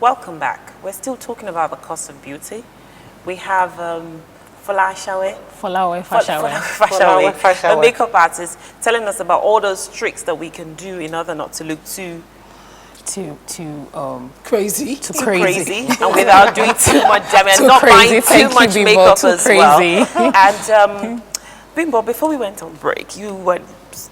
Welcome back. We're still talking about the cost of beauty. We have Folashawe, Fashawe, a makeup artist, telling us about all those tricks that we can do in order not to look too crazy. too crazy and without doing too much damage and not buying too much makeup as well. And Bimbo, before we went on break, you were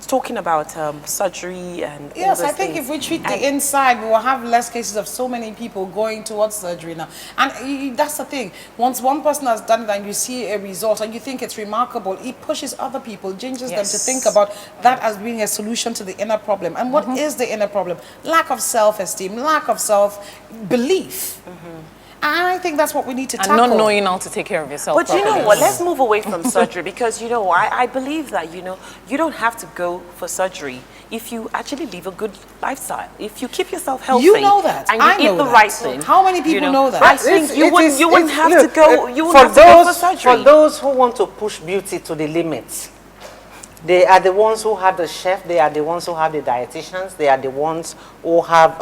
talking about surgery and yes, all I those think things. if we treat the inside, we will have less cases of so many people going towards surgery now. And that's the thing. Once one person has done it and you see a result and you think it's remarkable, it pushes other people, changes them to think about that as being a solution to the inner problem. And what is the inner problem? Lack of self-esteem, lack of self-belief. And I think that's what we need to tackle. And not knowing how to take care of yourself. But you know what, let's move away from surgery because, you know, I believe that, you know, you don't have to go for surgery if you actually live a good lifestyle. If you keep yourself healthy. You know that. And you I eat know the that. right thing. How many people know that? I think you wouldn't have to go for surgery. For those who want to push beauty to the limits, they are the ones who have the chef, they are the ones who have the dietitians, they are the ones who have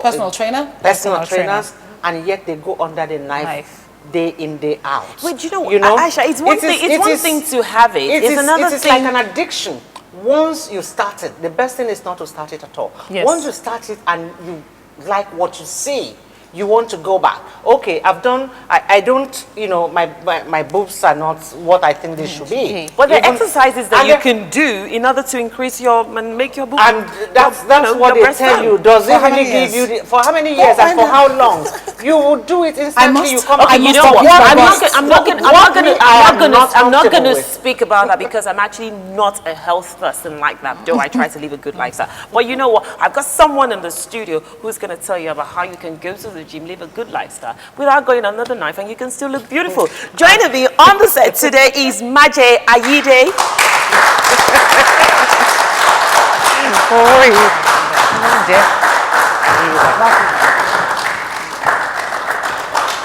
personal trainers, and yet they go under the knife day in, day out. But you know, Aisha, it's one thing to have it. It's another thing. It's like an addiction. Once you start it, the best thing is not to start it at all. Yes. Once you start it and you like what you see, you want to go back. Okay, I don't, you know, my boobs are not what I think they should be. But the exercises that you can do in order to increase and make your boobs. And that's what they tell you. Does it really give you, for how many years and for how long? You will do it instantly. You come okay, you know what? I'm not going to speak about that because I'm actually not a health person like that, though I try to live a good lifestyle. But you know what? I've got someone in the studio who's going to tell you about how you can go to the gym, live a good lifestyle without going under the knife, and you can still look beautiful. Joining me on the set today is Maje Ayide.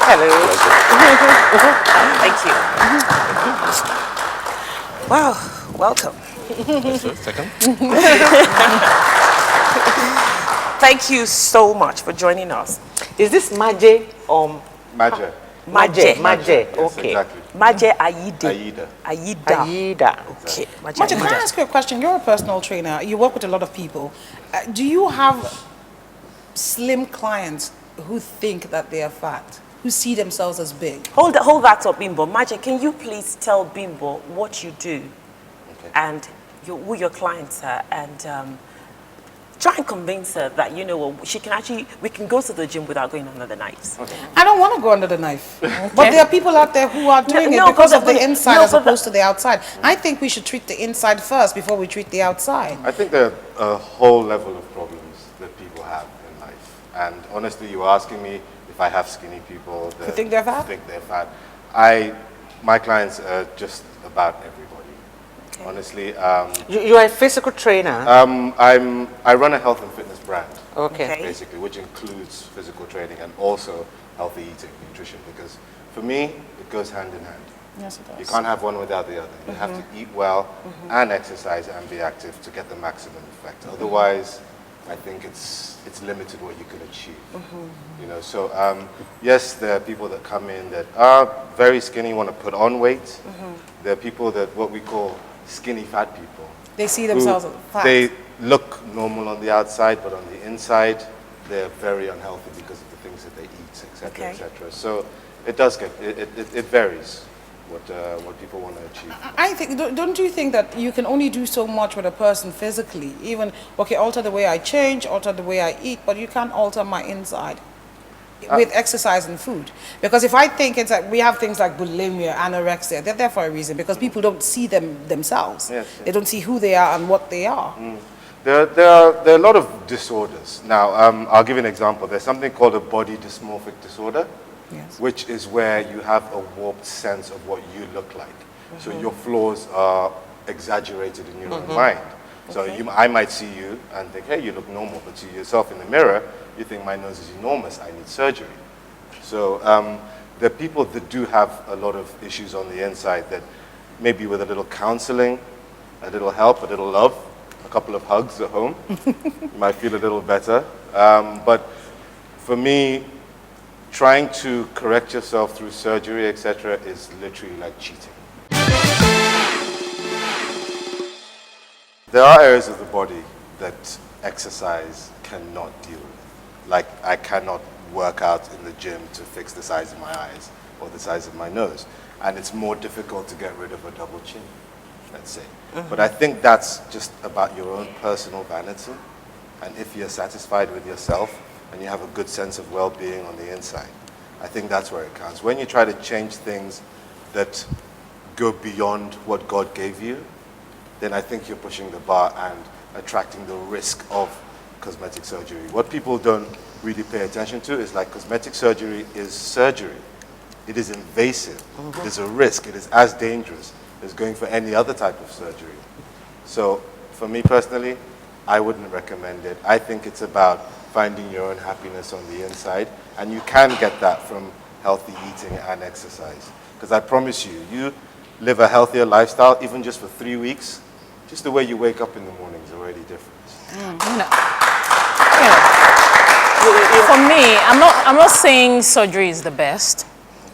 Hello. Thank you. Wow, welcome. Second. Thank you so much for joining us. Is this Maje or Maje. Maje? Yes, Okay. exactly. Maje Ayide. Aida. Aida. Okay. Maje Maje, can I Ayide. ask you a question? You're a personal trainer. You work with a lot of people. Do you have slim clients who think that they are fat, who see themselves as big? Hold that up, Bimbo. Maje, can you please tell Bimbo what you do and who your clients are, and try and convince her that, you know, we can go to the gym without going under the knives. Okay. I don't want to go under the knife. But there are people out there who are doing it because of the inside as opposed to the outside. I think we should treat the inside first before we treat the outside. I think there are a whole level of problems that people have in life. And honestly, you were asking me if I have skinny people that Who think they're fat? think they're fat. My clients are just about everybody. Honestly, You are a physical trainer. I run a health and fitness brand, Okay. basically, which includes physical training and also healthy eating, nutrition. Because for me, it goes hand in hand. Yes, it does. You can't have one without the other. You have to eat well and exercise and be active to get the maximum effect. Otherwise, I think it's limited what you can achieve. You know, so yes, there are people that come in that are very skinny, want to put on weight. There are people that what we call skinny fat people. They see themselves as fat. They look normal on the outside, but on the inside, they're very unhealthy because of the things that they eat, etc., etc. So it does it varies what people want to achieve. I think, don't you think that you can only do so much with a person physically? Even, okay, alter the way I change, alter the way I eat, but you can't alter my inside with exercise and food. Because if I think it's like, we have things like bulimia, anorexia, they're there for a reason because people don't see themselves. Yes, They don't see who they are and what they are. There are a lot of disorders. Now, I'll give you an example. There's something called a body dysmorphic disorder, which is where you have a warped sense of what you look like. So your flaws are exaggerated in your own mind. So I might see you and think, hey, you look normal, but to yourself in the mirror, you think my nose is enormous, I need surgery. So there are people that do have a lot of issues on the inside that maybe with a little counseling, a little help, a little love, a couple of hugs at home, you might feel a little better. But for me, trying to correct yourself through surgery, etc., is literally like cheating. There are areas of the body that exercise cannot deal with. Like, I cannot work out in the gym to fix the size of my eyes or the size of my nose. And it's more difficult to get rid of a double chin, let's say. But I think that's just about your own personal vanity. And if you're satisfied with yourself and you have a good sense of well-being on the inside, I think that's where it counts. When you try to change things that go beyond what God gave you, then I think you're pushing the bar and attracting the risk of cosmetic surgery. What people don't really pay attention to is like cosmetic surgery is surgery. It is invasive. There's a risk. It is as dangerous as going for any other type of surgery. So for me personally, I wouldn't recommend it. I think it's about finding your own happiness on the inside, and you can get that from healthy eating and exercise. Because I promise you, you live a healthier lifestyle, even just for 3 weeks, just the way you wake up in the morning is already different. For me, I'm not saying surgery is the best,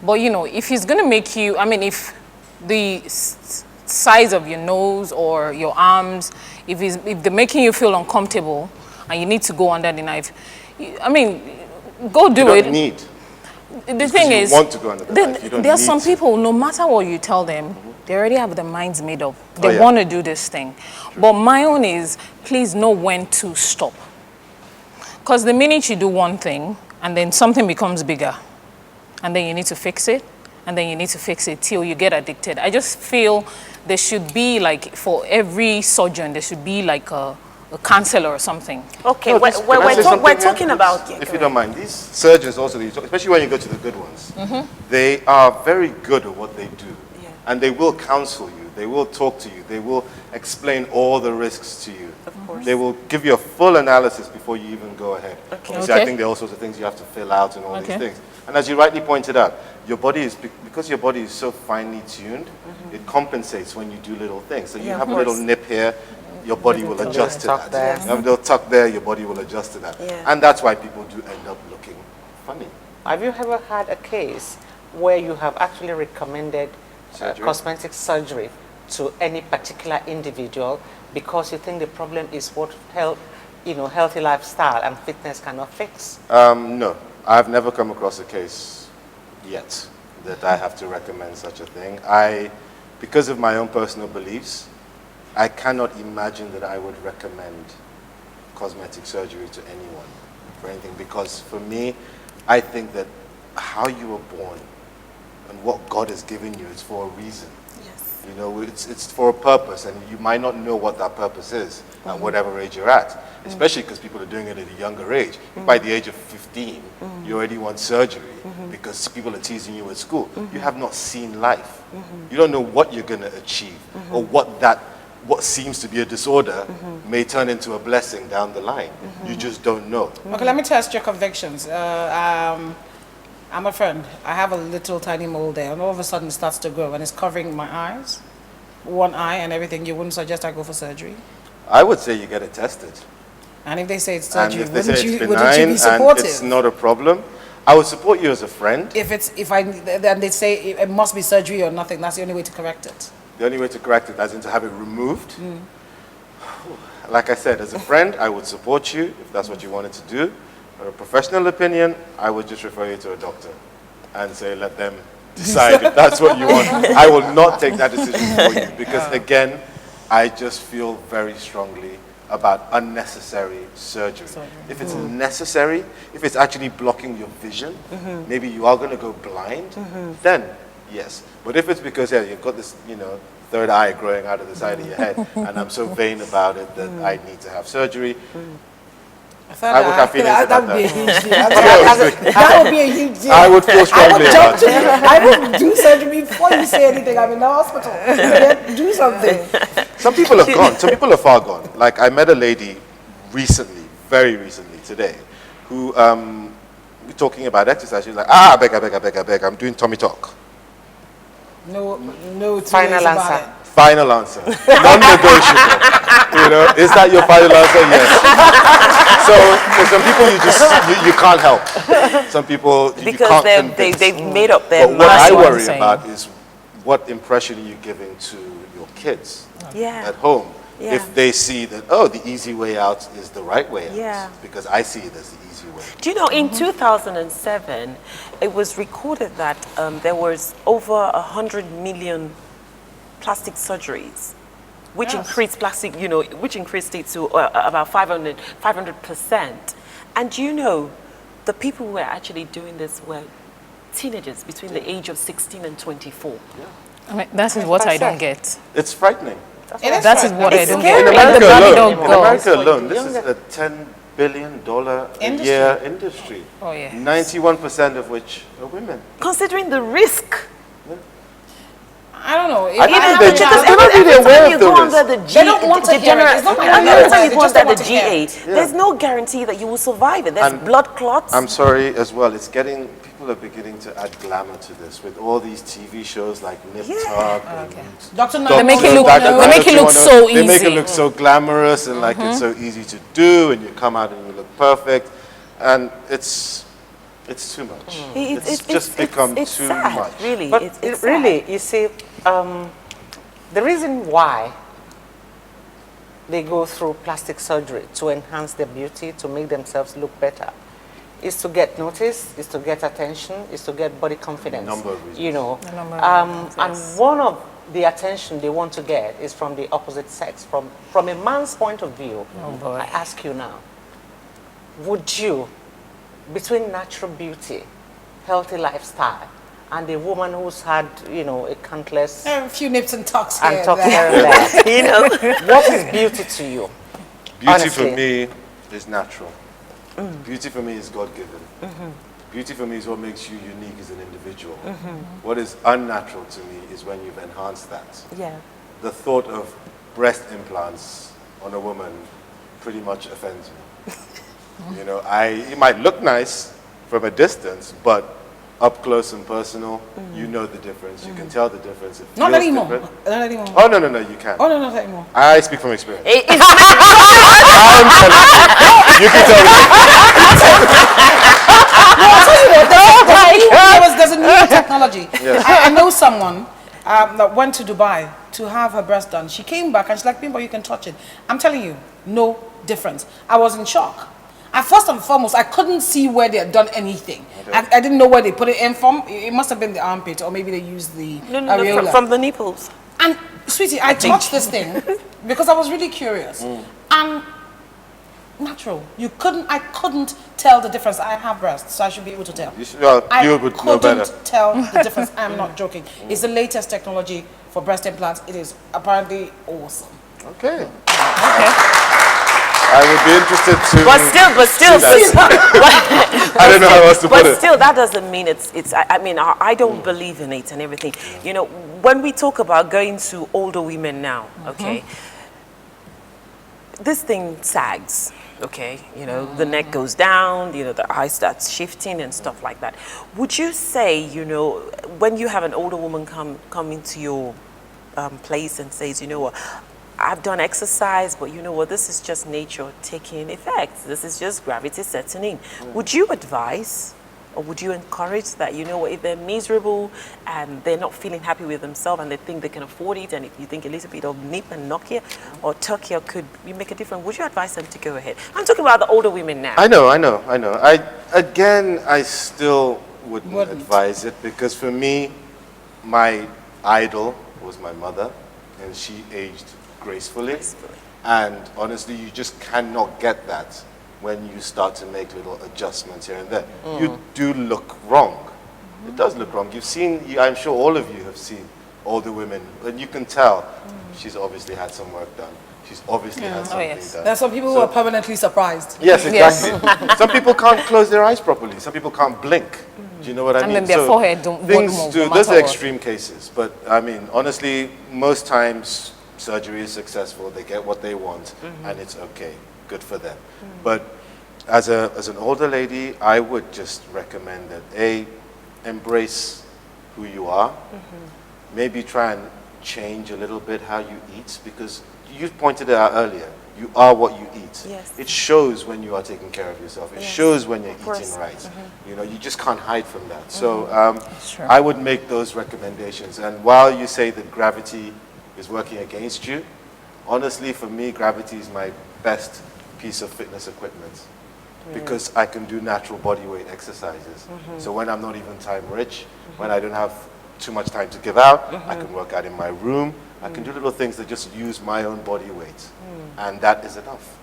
but you know, if it's going to make you, I mean, if the size of your nose or your arms, if they're making you feel uncomfortable and you need to go under the knife, I mean, go do it. You don't need. The thing is, you want to go under the knife. You don't there are need some to. people, no matter what you tell them, they already have their minds made up. They yeah. want to do this thing. But my own is, please know when to stop. Because the minute you do one thing, and then something becomes bigger, and then you need to fix it, and then you need to fix it till you get addicted. I just feel there should be, like, for every surgeon, there should be like a counselor or something. Okay, No, we're talking about... If you don't mind, these surgeons also, especially when you go to the good ones, they are very good at what they do. Yeah. And they will counsel you, they will talk to you, they will explain all the risks to you. Of course. They will give you a full analysis before you even go ahead. Okay. Obviously, I think there are all sorts of things you have to fill out and all Okay. these things. And as you rightly pointed out, your body is, because your body is so finely tuned, it compensates when you do little things. So you Yeah, have of a little course. nip here, your body will adjust to tuck that. there. You have a little tuck there, your body will adjust to that. Yeah. And that's why people do end up looking funny. Have you ever had a case where you have actually recommended Surgery? cosmetic surgery to any particular individual because you think the problem is what healthy lifestyle and fitness cannot fix? No, I've never come across a case yet that I have to recommend such a thing. Because of my own personal beliefs, I cannot imagine that I would recommend cosmetic surgery to anyone for anything, because for me, I think that how you were born and what God has given you is for a reason. Yes. You know, it's for a purpose, and you might not know what that purpose is at whatever age you're at, especially because people are doing it at a younger age. If by the age of 15, you already want surgery because people are teasing you at school. You have not seen life. You don't know what you're going to achieve or what seems to be a disorder may turn into a blessing down the line. You just don't know. Okay, let me test your convictions. I'm a friend. I have a little tiny mole there, and all of a sudden it starts to grow, and it's covering my eyes, one eye and everything. You wouldn't suggest I go for surgery? I would say you get it tested. And if they say it's And surgery, if they say it's wouldn't benign you be and supportive? it's not a problem, I would support you as a friend. Then they say it must be surgery or nothing, that's the only way to correct it. The only way to correct it, as in to have it removed. Like I said, as a friend, I would support you if that's what you wanted to do. For a professional opinion, I would just refer you to a doctor and say, let them decide if that's what you want. I will not take that decision for you because, again, I just feel very strongly about unnecessary surgery. If it's necessary, if it's actually blocking your vision, maybe you are going to go blind, then yes. But if it's because you've got this, third eye growing out of the side of your head, and I'm so vain about it that I need to have surgery, I would have feelings about That would be a that. huge deal. That would be a huge deal. I would feel strongly about it. I would do surgery before you say anything. I'm in the hospital. Do something. Some people have gone. Some people are far gone. Like, I met a lady recently, very recently, today, who, we're talking about exercise. She's like, I beg, I'm doing tummy talk. No two Final ways about answer. it. Final answer. Non-negotiable. Is that your final answer? Yes. So the Because some people you can't help. Some people you Because can't convince. they've made up their But what mind. I what I'm worry saying. about is what impression are you giving to your kids Yeah. at home Yeah. if they see that, oh, the easy way out is the right way out. Yeah. Because I see it as the easy way. Do you know, in 2007, it was recorded that there was over 100 million plastic surgeries, which increased plastic, which increased it to about 500%. And you know, the people who were actually doing this were teenagers between the age of 16 and 24. I mean, that is what I don't get. It's frightening. That is what I It's don't scary. get. In Like the America Barbie alone, doll in girls. America alone, this is Younger. a $10 billion a Industry. year industry. Oh, yeah. 91% of which are women. Considering the risk. I don't know. If I I think have they a just- child- they're not really aware time of you the go risk. under the G, They don't want to hear it. general- It's not like every they're time you they go just under don't want the to hear GA, it. there's no guarantee that you will survive it. There's And blood clots. I'm sorry as well, people are beginning to add glamour to this with all these TV shows like Nip Tuck and Dr. They make it look- Doctor they make it look 90210. so They make it easy. look so glamorous and like it's so easy to do, and you come out and you look perfect, and it's too much. It's just become it's too sad, much. Really, But it's really, sad. you see, the reason why they go through plastic surgery to enhance their beauty, to make themselves look better, is to get noticed, is to get attention, is to get body confidence. number of reasons. You know, A number of reasons, and yes. one of the attention they want to get is from the opposite sex. From a man's point of view, boy. I ask you now, would you, between natural beauty, healthy lifestyle, and a woman who's had, a countless A few nips and tucks here and and talking there. here and there, what is beauty to you? Beauty for Honestly. me is natural. Beauty for me is God-given. Beauty for me is what makes you unique as an individual. What is unnatural to me is when you've enhanced that. Yeah. The thought of breast implants on a woman pretty much offends me. It might look nice from a distance, but up close and personal, you know the difference. You can tell the difference. It Not feels anymore. different. Not anymore. Oh, no, you can't. Oh, no, not anymore. I speak from experience. It- it's I'm telling you. You can tell me. There's a new technology. I know someone that went to Dubai to have her breast done. She came back and she's like, Bimbo, you can touch it. I'm telling you, no difference. I was in shock. First and foremost, I couldn't see where they had done anything. I didn't know where they put it in from. It must have been the armpit, or maybe they used the no, areola. from the nipples. And sweetie, I touched this thing because I was really curious. And natural. I couldn't tell the difference. I have breasts, so I should be able to tell. You would know better. couldn't tell the difference. I'm not joking. It's the latest technology for breast implants. It is apparently awesome. Okay. I would be interested to. But still, I don't know how else to put but it. still, that doesn't mean it's. I mean, I don't believe in it and everything. When we talk about going to older women now, okay, this thing sags. Okay, the neck goes down, the eye starts shifting and stuff like that. Would you say, when you have an older woman come into your place and says, I've done exercise, but this is just nature taking effect. This is just gravity setting in. Would you advise or would you encourage that, if they're miserable and they're not feeling happy with themselves and they think they can afford it, and if you think a little bit of nip and Nokia or Turkey could make a difference, would you advise them to go ahead? I'm talking about the older women now. I know. I still wouldn't advise it because for me, my idol was my mother, and she aged gracefully. And honestly, you just cannot get that when you start to make little adjustments here and there. You do look wrong. It does look wrong. I'm sure all of you have seen older women, and you can tell she's obviously had some work done. She's obviously had something done. There are some people who are permanently surprised. Yes, exactly. Some people can't close their eyes properly. Some people can't blink. Do you know what I mean? And then their forehead won't things move, do. no Those matter are what. extreme cases. But I mean, honestly, most times surgery is successful. They get what they want, and it's okay. Good for them. But as an older lady, I would just recommend that embrace who you are. Maybe try and change a little bit how you eat, because you pointed it out earlier. You are what you eat. Yes. It shows when you are taking care of yourself. It shows when you're course. eating right. You know, you just can't hide from that. So true. I would make those recommendations. And while you say that gravity is working against you, honestly, for me, gravity is my best piece of fitness equipment because I can do natural body weight exercises. So when I'm not even time rich, when I don't have too much time to give out, I can work out in my room. I can do little things that just use my own body weight. And that is enough.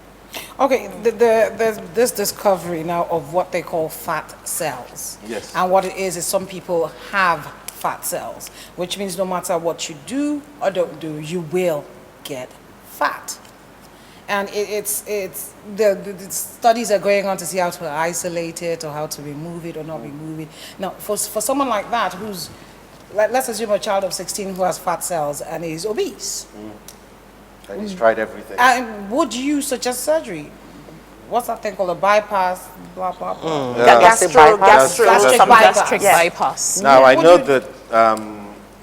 Okay, there's this discovery now of what they call fat cells. Yes. And what it is some people have fat cells, which means no matter what you do or don't do, you will get fat. And the studies are going on to see how to isolate it or how to remove it or not remove it. Now, for someone like that who's, let's assume a child of 16 who has fat cells and is obese, And he's tried everything. and would you suggest surgery? What's that thing called, a bypass, blah, blah, blah? Gastric bypass. Gastric something bypass. Gastric Yeah. bypass. Now, I Would know you- that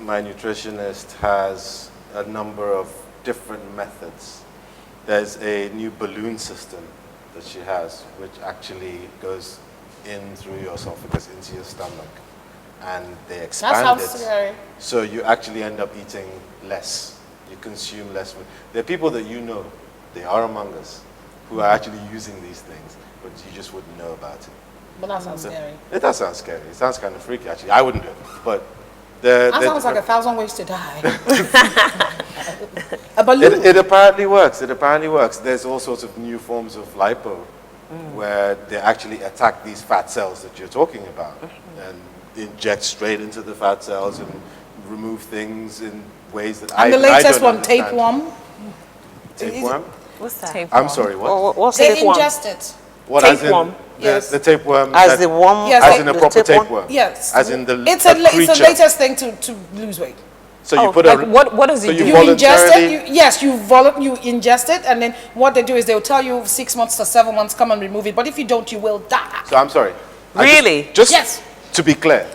my nutritionist has a number of different methods. There's a new balloon system that she has, which actually goes in through your esophagus into your stomach. And they expand sounds it. scary. So you actually end up eating less. You consume less food. There are people that you know, they are among us, who are actually using these things, but you just wouldn't know about it. But that sounds scary. It does sound scary. It sounds kind of freaky, actually. I wouldn't do it. But That sounds like 1,000 ways to die. A balloon. It apparently works. It apparently works. There's all sorts of new forms of lipo where they actually attack these fat cells that you're talking about and inject straight into the fat cells and remove things in ways that And the I latest don't one, tapeworm. Tapeworm? What's that? Tapeworm. I'm sorry, what? What's They tapeworm? ingest it. What, as in Tapeworm. Yes. the tapeworm? As that- the worm? Yes, as like in a the proper tapeworm? tapeworm? Yes. As in the It's a a creature. latest thing to lose weight. So you put Like a... what does so it do? You ingest voluntarily- it. You ingest it, and then what they do is they'll tell you 6 months to 7 months, come and remove it. But if you don't, you will die. So I'm sorry. Really? Just Yes. to be clear,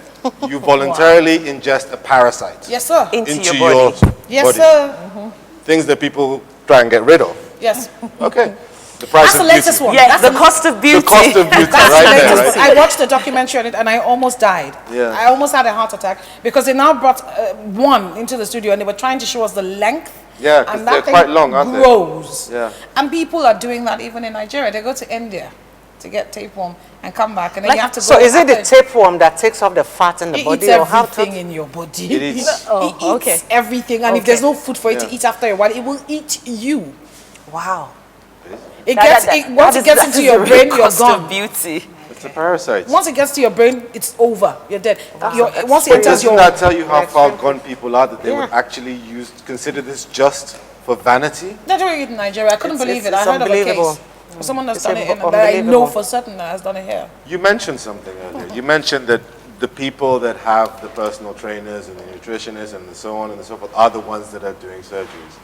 you voluntarily ingest a parasite Yes, sir. Into into your your body. Yes, body. sir. Things that people try and get rid of. Yes. Okay. The price That's of the latest beauty. one. Yes, That's the the- cost of beauty. The cost of beauty, That's the right there, latest right? one. I watched a documentary on it and I almost died. Yeah. I almost had a heart attack because they now brought one into the studio and they were trying to show us the length. Yeah, 'cause and they're that thing quite long, aren't they? grows. Yeah. And people are doing that even in Nigeria. They go to India to get tapeworm and come back, and then you have to go. So is it the after- tapeworm that takes off the fat in the It body, eats or how to? everything in your body. It eats- Oh, It eats okay. everything, and if there's Okay. no food for it to Yeah. eat after a while, it will eat you. Wow. It That- gets that- it, once that it gets is into the your real brain, you're cost of gone. beauty. It's a parasite. Once it gets to your brain, it's over. You're dead. Once it But enters doesn't your that tell you how far gone people are, that they would Yeah. actually consider this just for vanity? They're doing it in Nigeria. I couldn't believe it. it's I heard of a unbelievable. case. Someone that's It's done it, and that I know unbelievable. for certain that has done it here. You mentioned something earlier. You mentioned that the people that have the personal trainers and the nutritionists and so on and so forth are the ones that are doing surgeries.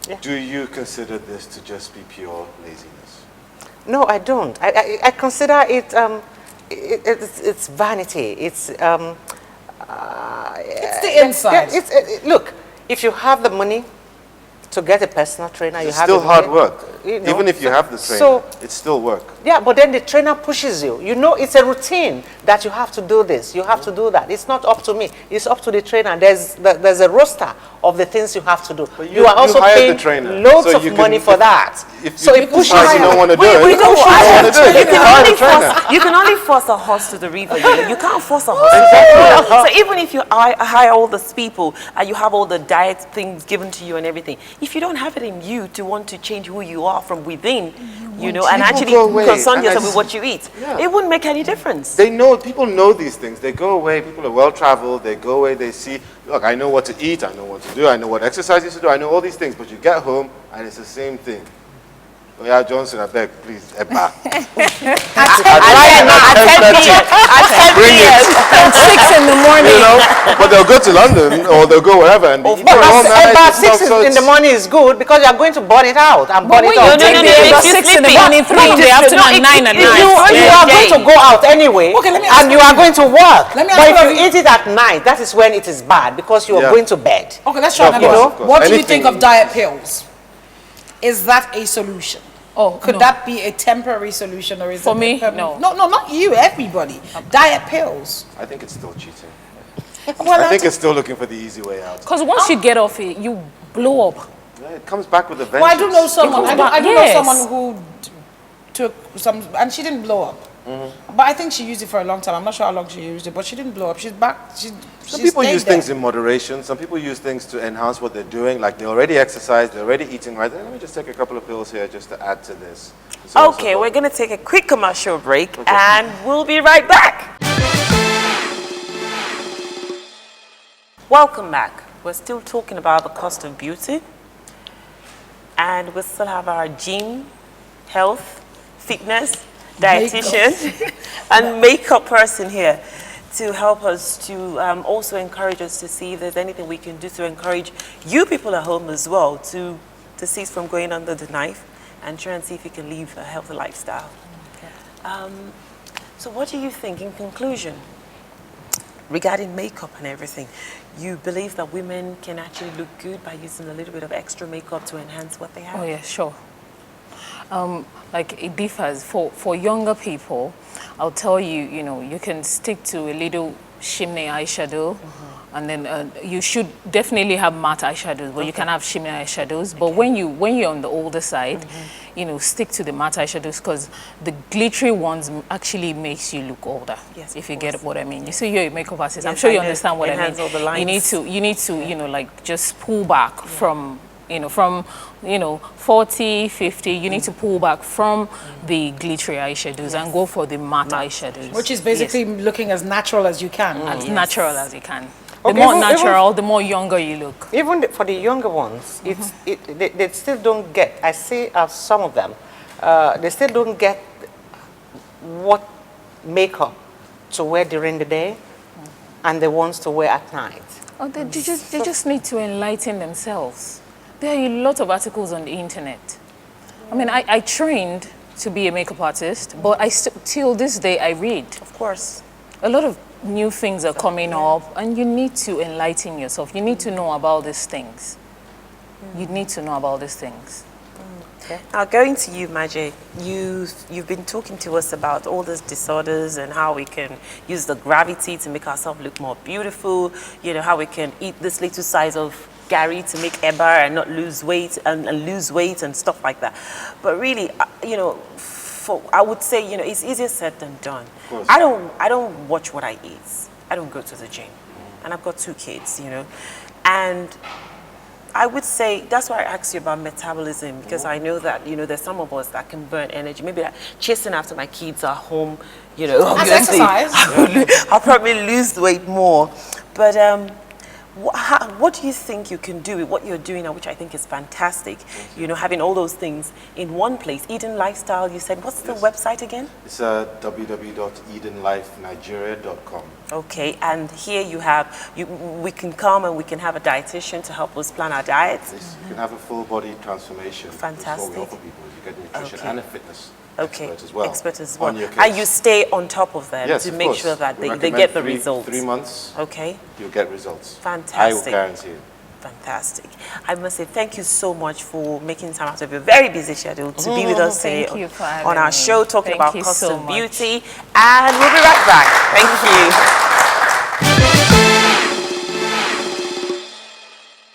Yeah. Do you consider this to just be pure laziness? No, I don't. I consider it, it's vanity. It's the inside. Look, if you have the money to get a personal trainer, you It's have still the hard money, work. you know. Even if you have the trainer, So- it's still work. Yeah, but then the trainer pushes you. You know, it's a routine that you have to do this, you have to do that. It's not up to me. It's up to the trainer. There's a roster of the things you have to do. But You are also hired paying the trainer, loads so of you can- money for that. If So you it pushes decide you. you don't want to do Wait, it, we you don't don't want to do it. You You can, can hire only the trainer. you can only force a horse to the river. You can't force a horse to the river. So even if you hire all these people and you have all the diet things given to you and everything, if you don't have it in you to want to change who you are from within, you know, and People actually go away, concern and yourself I with what you eat, Yeah. it wouldn't make any difference. They know, people know these things. They go away, people are well traveled, they go away, they see, look, I know what to eat, I know what to do, I know what exercises to do, I know all these things, but you get home and it's the same thing. Oh yeah, Johnson, I beg, please, Eba. At 10 p.m. From 6 in the morning. You know, but they'll go to London or they'll go wherever and be eating But all night about and stuff, 6 so in the it's- morning is good because you are going to burn it out and burn it when you out. take no, the it about makes you 6 in the sleepy. morning, 3 in the afternoon, and 9 at You, night. you are going to go out anyway, Okay, let me ask and you are going to work. Let me But ask if you- you eat it at night, that is when it is bad because you are Yeah. going to bed. Okay, let's try Of another course, one. of course. What do you Anything- think of diet pills? Is that a solution? Oh, Could no. that be a temporary solution, or is For it a me, permanent- no. No, not you, everybody. Diet pills. I think it's still cheating. Well, I think it's still looking for the easy way out. Because once you get off it, you blow up. Yeah, it comes back with a vengeance. Well, I do know someone. comes I do, back- I do yes. know someone who took some, and she didn't blow up. But I think she used it for a long time. I'm not sure how long she used it, but she didn't blow up. She's back. Some people use things in moderation. Some people use things to enhance what they're doing. Like they already exercise, they're already eating right. Let me just take a couple of pills here just to add to this. So Okay, we're going to take a quick commercial break and we'll be right back. Welcome back. We're still talking about the cost of beauty. And we still have our gym, health, fitness, dietitian, and makeup person here to help us to also encourage us to see if there's anything we can do to encourage you people at home as well to cease from going under the knife and try and see if you can live a healthy lifestyle. So what do you think in conclusion regarding makeup and everything? You believe that women can actually look good by using a little bit of extra makeup to enhance what they have? Oh yeah, sure. Like it differs for younger people. I'll tell you, you know, you can stick to a little shimmy eyeshadow, and then you should definitely have matte eyeshadows, but you can have shimmy eyeshadows. But when you're on the older side, you know, stick to the matte eyeshadows because the glittery ones actually makes you look older. Yes, if of you get course. what I mean. You see, you're a makeup artist. I'm Yes, sure I you know. understand what I Enhance mean. all the lines. You need to, you know, like just pull back from. From 40, 50, you need to pull back from the glittery eyeshadows and go for the matte eyeshadows. Which is basically looking as natural as you can. as natural as you can. The Okay, more even- natural, the more younger you look. Even for the younger ones, they still don't get, I see some of them, they still don't get what makeup to wear during the day and the ones to wear at night. Oh, they just need to enlighten themselves. There are a lot of articles on the internet. I mean, I trained to be a makeup artist, but till this day I read. Of course. A lot of new things are coming up, and you need to enlighten yourself. You need to know about these things. You need to know about these things. Now, going to you, Maje, you've been talking to us about all these disorders and how we can use the gravity to make ourselves look more beautiful, you know, how we can eat this little size of Gary to make eba and not lose weight and lose weight and stuff like that. But really, you know, I would say, you know, it's easier said than done. I don't watch what I eat. I don't go to the gym. And I've got 2 kids, you know. And I would say, that's why I asked you about metabolism, because I know that, you know, there's some of us that can burn energy. Maybe like chasing after my kids are home, you know, As obviously, exercise. I'll probably lose weight more. But what do you think you can do with what you're doing now, which I think is fantastic, you know, having all those things in one place? Eden Lifestyle, you said, what's the website again? It's www.edenlifenigeria.com. Okay, and here you have, we can come and we can have a dietitian to help us plan our diets. You can have a full body transformation. Fantastic. That's what we offer people. You get nutrition Okay. and a fitness Okay, expert as well. expert as well. On your And case. you stay on top of them Yes, to of make course. sure that We they recommend get the 3 results. 3 months, Okay, you'll get results. I will fantastic. guarantee it. Fantastic. I must say thank you so much for making time out of your very busy schedule to be with us Thank today you for on having our me. show talking Thank about you cost so of much. beauty. And we'll be right back. Thank you.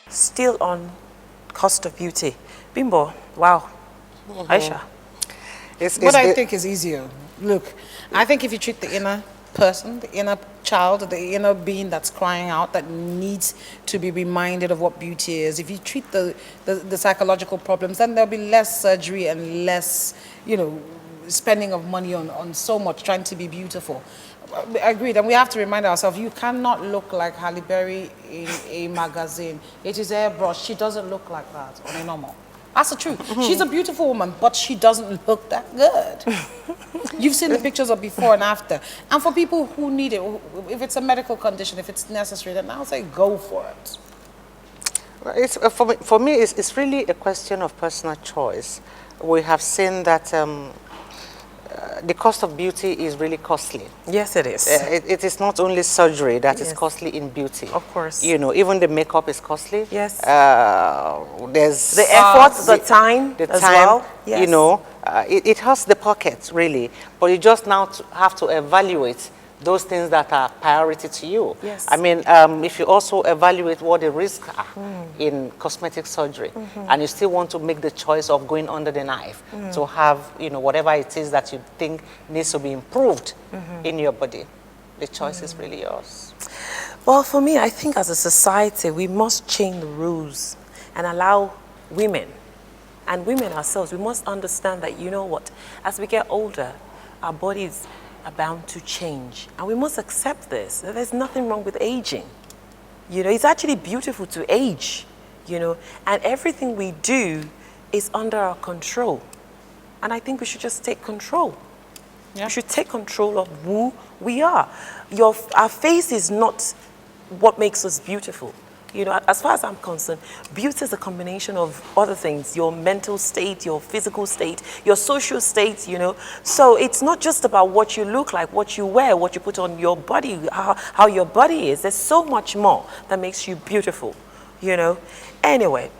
Still on cost of beauty. Bimbo, wow. Aisha. What I think is easier. Look, I think if you treat the inner person, the inner child, the inner being that's crying out, that needs to be reminded of what beauty is, if you treat the psychological problems, then there'll be less surgery and less, you know, spending of money on so much trying to be beautiful. Agreed, and we have to remind ourselves, you cannot look like Halle Berry in a magazine. It is airbrushed. She doesn't look like that on a normal. That's the truth. She's a beautiful woman, but she doesn't look that good. You've seen the pictures of before and after. And for people who need it, if it's a medical condition, if it's necessary, then I'll say go for it. It's, for me, it's really a question of personal choice. We have seen that the cost of beauty is really costly. Yes, it is. It is not only surgery that is Yes. costly in beauty. Of course. You know, even the makeup is costly. Yes. There's The effort, the time the as time, well. Yes. you know, it hurts the pocket, really. But you just now have to evaluate those things that are priority to you. Yes. I mean, if you also evaluate what the risks are in cosmetic surgery, and you still want to make the choice of going under the knife to have, you know, whatever it is that you think needs to be improved in your body, the choice is really yours. Well, for me, I think as a society, we must change the rules and allow women, and women ourselves, we must understand that, you know what, as we get older, our bodies are bound to change. And we must accept this. There's nothing wrong with aging. You know, it's actually beautiful to age, you know, and everything we do is under our control. And I think we should just take control. Yeah. We should take control of who we are. Our face is not what makes us beautiful. You know, as far as I'm concerned, beauty is a combination of other things, your mental state, your physical state, your social state, you know. So it's not just about what you look like, what you wear, what you put on your body, how your body is. There's so much more that makes you beautiful, you know. Anyway,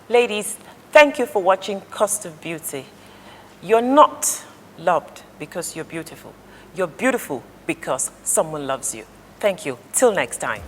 ladies, thank you for watching Cost of Beauty. You're not loved because you're beautiful. You're beautiful because someone loves you. Thank you. Till next time.